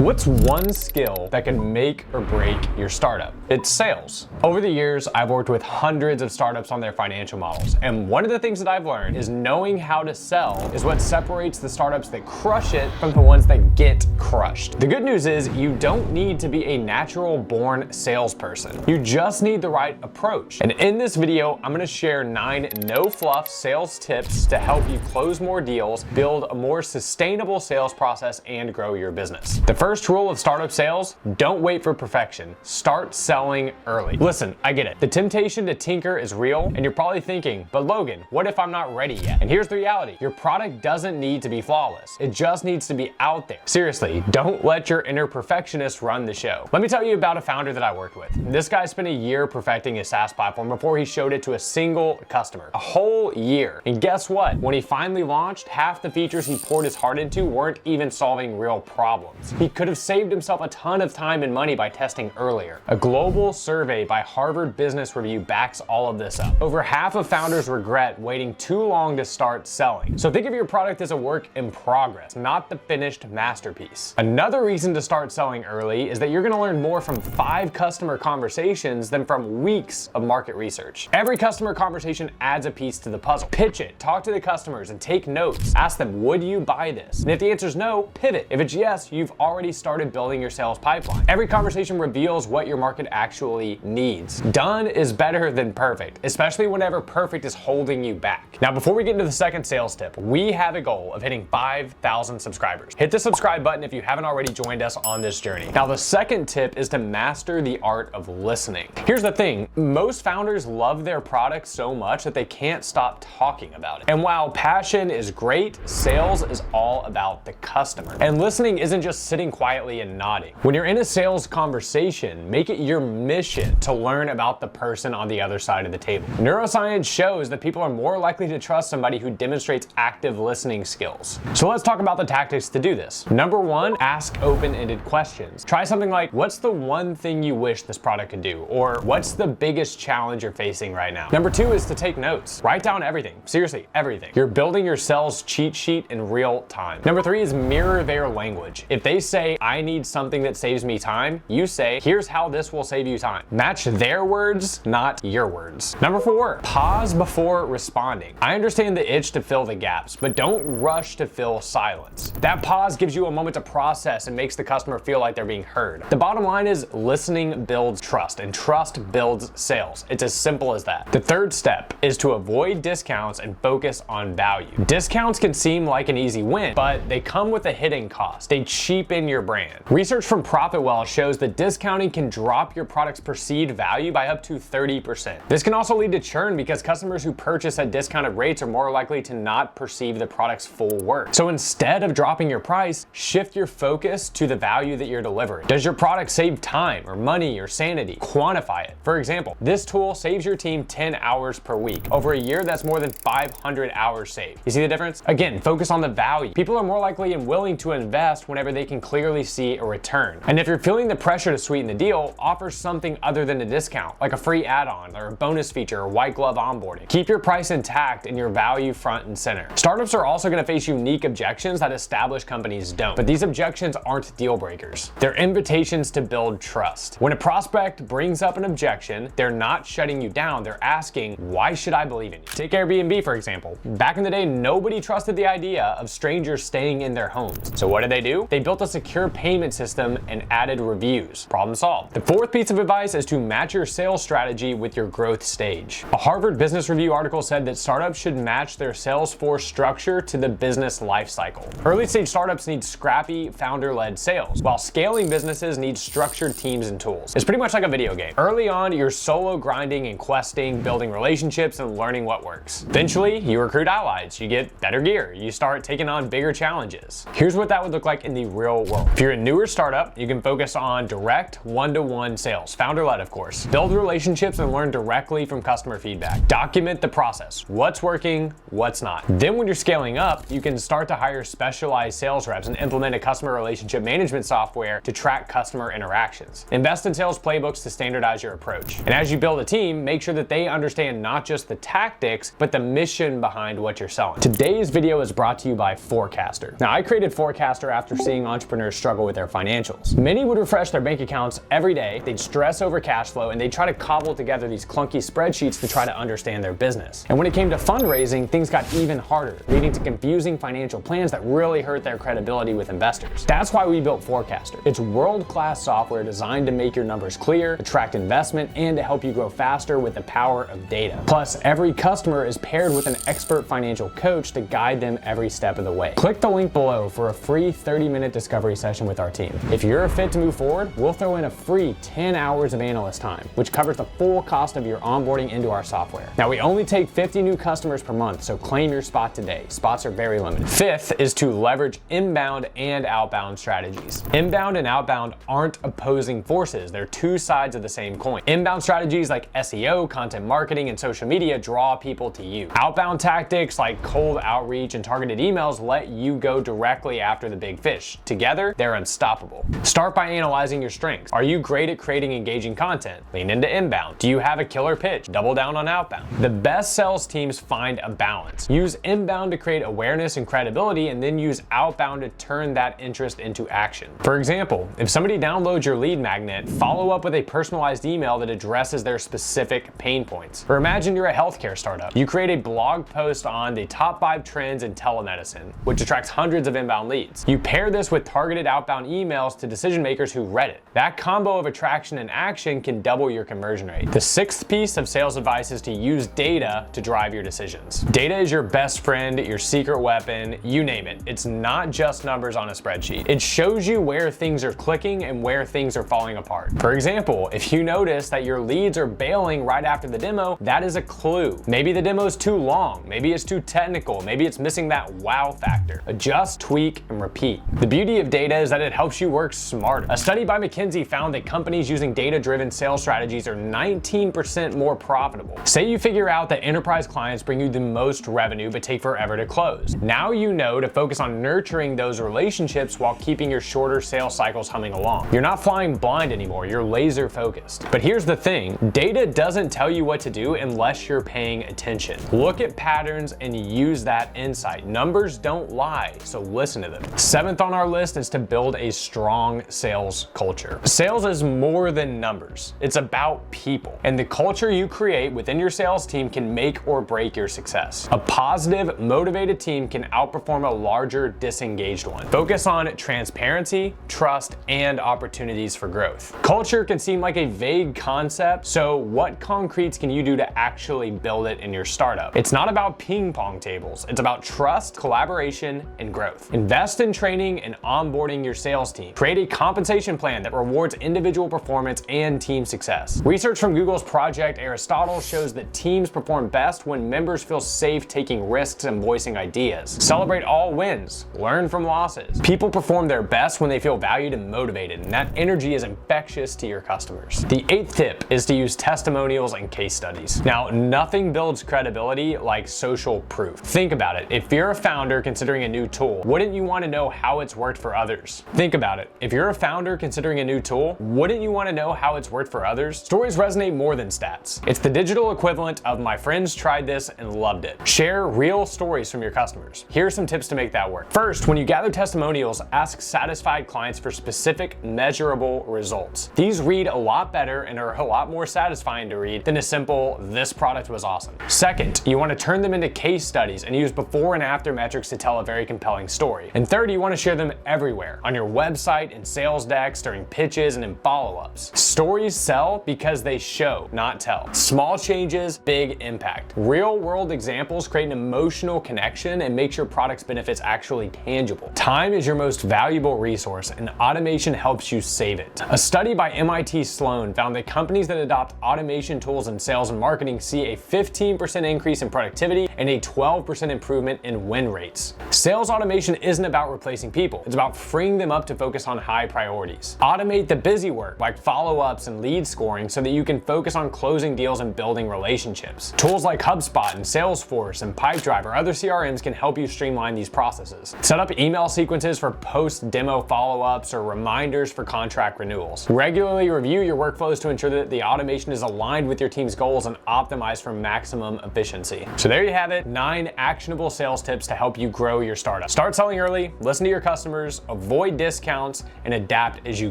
What's one skill that can make or break your startup? It's sales. Over the years, I've worked with hundreds of startups on their financial models, and one of the things that I've learned is knowing how to sell is what separates the startups that crush it from the ones that get crushed. The good news is you don't need to be a natural-born salesperson. You just need the right approach. And in this video, I'm gonna share 9 no-fluff sales tips to help you close more deals, build a more sustainable sales process, and grow your business. The first rule of startup sales: don't wait for perfection. Start selling early. Listen, I get it. The temptation to tinker is real, and you're probably thinking, but Logan, what if I'm not ready yet? And here's the reality. Your product doesn't need to be flawless. It just needs to be out there. Seriously, don't let your inner perfectionist run the show. Let me tell you about a founder that I worked with. This guy spent a year perfecting his SaaS platform before he showed it to a single customer. A whole year. And guess what? When he finally launched, half the features he poured his heart into weren't even solving real problems. He could have saved himself a ton of time and money by testing earlier. A global survey by Harvard Business Review backs all of this up. Over half of founders regret waiting too long to start selling. So think of your product as a work in progress, not the finished masterpiece. Another reason to start selling early is that you're gonna learn more from 5 customer conversations than from weeks of market research. Every customer conversation adds a piece to the puzzle. Pitch it, talk to the customers, and take notes. Ask them, would you buy this? And if the answer is no, pivot. If it's yes, you've already started building your sales pipeline. Every conversation reveals what your market actually needs. Done is better than perfect, especially whenever perfect is holding you back. Now, before we get into the second sales tip, we have a goal of hitting 5,000 subscribers. Hit the subscribe button if you haven't already joined us on this journey. Now, the second tip is to master the art of listening. Here's the thing, most founders love their product so much that they can't stop talking about it. And while passion is great, sales is all about the customer. And listening isn't just sitting quietly and nodding. When you're in a sales conversation, make it your mission to learn about the person on the other side of the table. Neuroscience shows that people are more likely to trust somebody who demonstrates active listening skills. So let's talk about the tactics to do this. Number 1, ask open-ended questions. Try something like, what's the one thing you wish this product could do? Or what's the biggest challenge you're facing right now? Number 2 is to take notes. Write down everything. Seriously, everything. You're building your sales cheat sheet in real time. Number 3 is mirror their language. If they say, I need something that saves me time, you say, here's how this will save you time. Match their words, not your words. Number 4, pause before responding. I understand the itch to fill the gaps, but don't rush to fill silence. That pause gives you a moment to process and makes the customer feel like they're being heard. The bottom line is listening builds trust, and trust builds sales. It's as simple as that. The third step is to avoid discounts and focus on value. Discounts can seem like an easy win, but they come with a hidden cost. They cheapen your brand. Research from ProfitWell shows that discounting can drop your product's perceived value by up to 30%. This can also lead to churn because customers who purchase at discounted rates are more likely to not perceive the product's full worth. So instead of dropping your price, shift your focus to the value that you're delivering. Does your product save time or money or sanity? Quantify it. For example, this tool saves your team 10 hours per week. Over a year, that's more than 500 hours saved. You see the difference? Again, focus on the value. People are more likely and willing to invest whenever they can clearly see a return. And if you're feeling the pressure to sweeten the deal, offer something other than a discount, like a free add-on or a bonus feature or white glove onboarding. Keep your price intact and your value front and center. Startups are also going to face unique objections that established companies don't, but these objections aren't deal breakers. They're invitations to build trust. When a prospect brings up an objection, they're not shutting you down, they're asking, why should I believe in you? Take Airbnb, for example. Back in the day, nobody trusted the idea of strangers staying in their homes. So what did they do? They built a secure payment system and added reviews. Problem solved. The fourth piece of advice is to match your sales strategy with your growth stage. A Harvard Business Review article said that startups should match their sales force structure to the business life cycle. Early stage startups need scrappy, founder-led sales, while scaling businesses need structured teams and tools. It's pretty much like a video game. Early on, you're solo grinding and questing, building relationships and learning what works. Eventually, you recruit allies, you get better gear, you start taking on bigger challenges. Here's what that would look like in the real world. If you're a newer startup, you can focus on direct one-to-one sales, founder-led of course. Build relationships and learn directly from customer feedback. Document the process, what's working, what's not. Then when you're scaling up, you can start to hire specialized sales reps and implement a customer relationship management software to track customer interactions. Invest in sales playbooks to standardize your approach. And as you build a team, make sure that they understand not just the tactics, but the mission behind what you're selling. Today's video is brought to you by Forecaster. Now, I created Forecaster after seeing entrepreneurs owners struggle with their financials. Many would refresh their bank accounts every day, they'd stress over cash flow, and they'd try to cobble together these clunky spreadsheets to try to understand their business. And when it came to fundraising, things got even harder, leading to confusing financial plans that really hurt their credibility with investors. That's why we built Forecaster. It's world-class software designed to make your numbers clear, attract investment, and to help you grow faster with the power of data. Plus, every customer is paired with an expert financial coach to guide them every step of the way. Click the link below for a free 30-minute discovery session with our team. If you're a fit to move forward, we'll throw in a free 10 hours of analyst time, which covers the full cost of your onboarding into our software. Now, we only take 50 new customers per month, so claim your spot today. Spots are very limited. Fifth is to leverage inbound and outbound strategies. Inbound and outbound aren't opposing forces. They're two sides of the same coin. Inbound strategies like SEO, content marketing, and social media draw people to you. Outbound tactics like cold outreach and targeted emails let you go directly after the big fish. Together, they're unstoppable. Start by analyzing your strengths. Are you great at creating engaging content? Lean into inbound. Do you have a killer pitch? Double down on outbound. The best sales teams find a balance. Use inbound to create awareness and credibility, and then use outbound to turn that interest into action. For example, if somebody downloads your lead magnet, follow up with a personalized email that addresses their specific pain points. Or imagine you're a healthcare startup. You create a blog post on the top 5 trends in telemedicine, which attracts hundreds of inbound leads. You pair this with targeted outbound emails to decision makers who read it. That combo of attraction and action can double your conversion rate. The sixth piece of sales advice is to use data to drive your decisions. Data is your best friend, your secret weapon, you name it. It's not just numbers on a spreadsheet. It shows you where things are clicking and where things are falling apart. For example, if you notice that your leads are bailing right after the demo, that is a clue. Maybe the demo is too long, maybe it's too technical, maybe it's missing that wow factor. Adjust, tweak, and repeat. The beauty of data is that it helps you work smarter. A study by McKinsey found that companies using data-driven sales strategies are 19% more profitable. Say you figure out that enterprise clients bring you the most revenue but take forever to close. Now you know to focus on nurturing those relationships while keeping your shorter sales cycles humming along. You're not flying blind anymore, you're laser focused. But here's the thing, data doesn't tell you what to do unless you're paying attention. Look at patterns and use that insight. Numbers don't lie, so listen to them. Seventh on our list is to build a strong sales culture. Sales is more than numbers. It's about people. And the culture you create within your sales team can make or break your success. A positive, motivated team can outperform a larger, disengaged one. Focus on transparency, trust, and opportunities for growth. Culture can seem like a vague concept, so what concretes can you do to actually build it in your startup? It's not about ping pong tables. It's about trust, collaboration, and growth. Invest in training and onboarding your sales team. Create a compensation plan that rewards individual performance and team success. Research from Google's Project Aristotle shows that teams perform best when members feel safe taking risks and voicing ideas. Celebrate all wins. Learn from losses. People perform their best when they feel valued and motivated, and that energy is infectious to your customers. The eighth tip is to use testimonials and case studies. Now, nothing builds credibility like social proof. Think about it. If you're a founder considering a new tool, wouldn't you want to know how it's worked for others? Think about it. If you're a founder considering a new tool, wouldn't you want to know how it's worked for others? Stories resonate more than stats. It's the digital equivalent of my friends tried this and loved it. Share real stories from your customers. Here are some tips to make that work. First, when you gather testimonials, ask satisfied clients for specific, measurable results. These read a lot better and are a lot more satisfying to read than a simple, "this product was awesome." Second, you want to turn them into case studies and use before and after metrics to tell a very compelling story. And third, you want to share them everywhere, on your website, in sales decks, during pitches, and in follow-ups. Stories sell because they show, not tell. Small changes, big impact. Real-world examples create an emotional connection and make your product's benefits actually tangible. Time is your most valuable resource, and automation helps you save it. A study by MIT Sloan found that companies that adopt automation tools in sales and marketing see a 15% increase in productivity and a 12% improvement in win rates. Sales automation isn't about replacing people. It's about freeing them up to focus on high priorities. Automate the busy work like follow-ups and lead scoring so that you can focus on closing deals and building relationships. Tools like HubSpot and Salesforce and Pipedrive or other CRMs can help you streamline these processes. Set up email sequences for post-demo follow-ups or reminders for contract renewals. Regularly review your workflows to ensure that the automation is aligned with your team's goals and optimized for maximum efficiency. So there you have it, 9 actionable sales tips to help you grow your startup. Start selling early, listen to your customers, avoid discounts, and adapt as you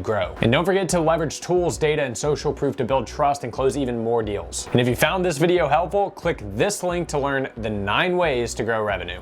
grow. And don't forget to leverage tools, data, and social proof to build trust and close even more deals. And if you found this video helpful, click this link to learn the 9 ways to grow revenue.